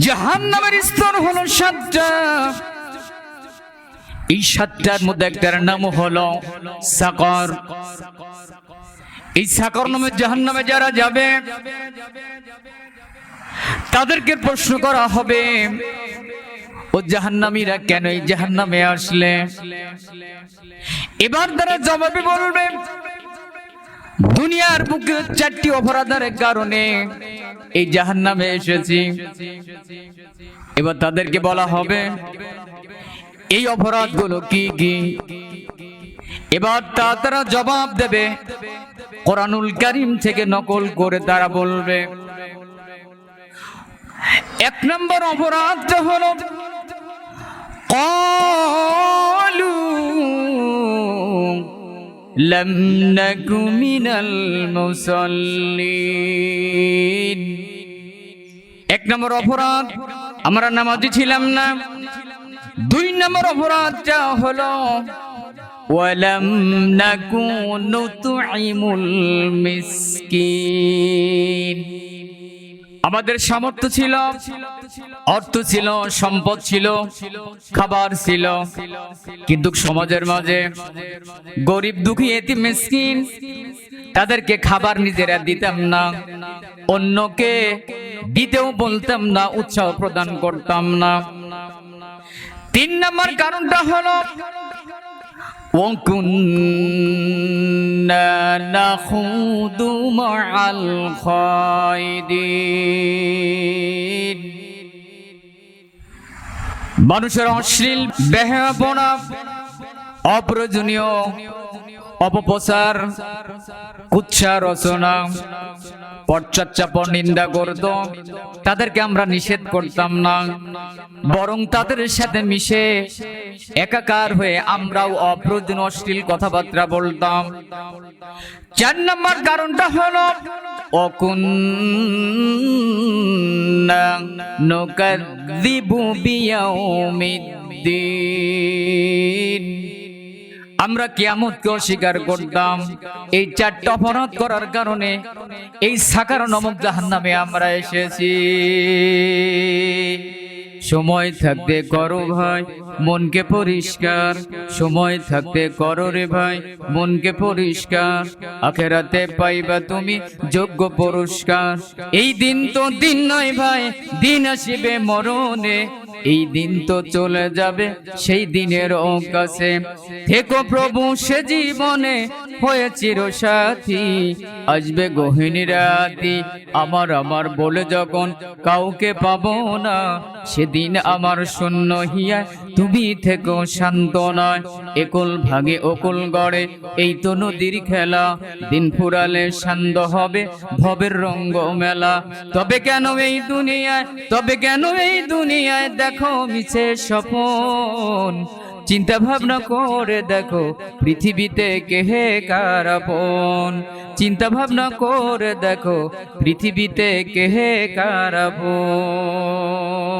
জাহান্নামের স্তর হলো 7টা। এই 7টার মধ্যে একটার নাম হলো সাকর। এই সাকর নামে জাহান্নামে যারা যাবে তাদেরকে প্রশ্ন করা হবে, ও জাহান্নামীরা কেন এই জাহান্নামে আসলে? এবার তারা জবাবে বলবে, দুনিয়ার বুকে 4টি অপরাধের কারণে এই জাহান্নামে এসেছি। এবার তাদেরকে বলা হবে এই অপরাধগুলো কি কি। এবার তারা জবাব দেবে, কোরআনুল কারীম থেকে নকল করে তারা বলবে, 1 নম্বর অপরাধটা হলো ক্বালু লাম নাকু মিনাল মুসাল্লিন। 1 নম্বর অপরাধ, আমরা নামাজি ছিলাম না। 2 নম্বর অপরাধটা হলো ওয়ালাম নাকু নুতঈমুল মিসকিন। আমাদের সামর্থ্য ছিল, অর্থ ছিল, সম্পদ ছিল, খাবার ছিল, কিন্তু সমাজের মাঝে গরিব দুঃখী এতিম মিসকিন তাদেরকে খাবার নিজেরা দিতাম না, অন্যকে দিতেও বলতাম না, উৎসাহ প্রদান করতাম না। 3 নম্বর কারণটা হলো وَكُنَّا نَخُوضُ مَعَ الْخَائِضِينَ। মানুষের অশ্লীল বেহায়াপনা, অপ্রয়োজনীয় অপপ্রচার, কুৎসা রচনা, পশ্চাৎচাপন, নিন্দা করত, তাদেরকে আমরা নিষেধ করতাম না, বরং তাদের সাথে মিশে একাকার হয়ে আমরাও অপ্রয়োজনীয় অশ্লীল কথাবার্তা বলতাম। 4 নম্বর কারণটা হলো ওয়াকুন্না নুকাযযিবু বিয়াউমিদ্দিন। আমরা কিয়ামতকে অস্বীকার করতাম। এই 4টা অপরাধ করার কারণে এই সাকার নামক জাহান্নামে আমরা এসেছি। সময় থাকতে করো ভাই মনকে পরিষ্কার, সময় থাকতে করো রে ভাই মনকে পরিষ্কার, আখেরাতে পাইবা তুমি যোগ্য পুরস্কার। এই দিন তো দিন নয় ভাই, দিন আসিবে মরণে, এই দিন তো চলে যাবে সেই দিনের কাছে। থেকো প্রভু সে জীবনে হয়ে চিরসাথী, আসবে গহীন রাতি আমার আমার বলে যখন কাউকে পাবো না, সেদিন আমার শূন্য হিয়া তুমি থেকো শান্ত নয়। একুল ভাগে অকুল গড়ে এই তো নদীর খেলা, দিন ফুরালে শান্ত হবে ভবের রঙ্গ মেলা। তবে কেন এই দুনিয়ায়, তবে কেন এই দুনিয়ায় দেখো মিছে স্বপন, চিন্তা ভাবনা করে দেখো পৃথিবীতে কেহে কার আপন, চিন্তা ভাবনা করে দেখো পৃথিবীতে কেহে কার আপন।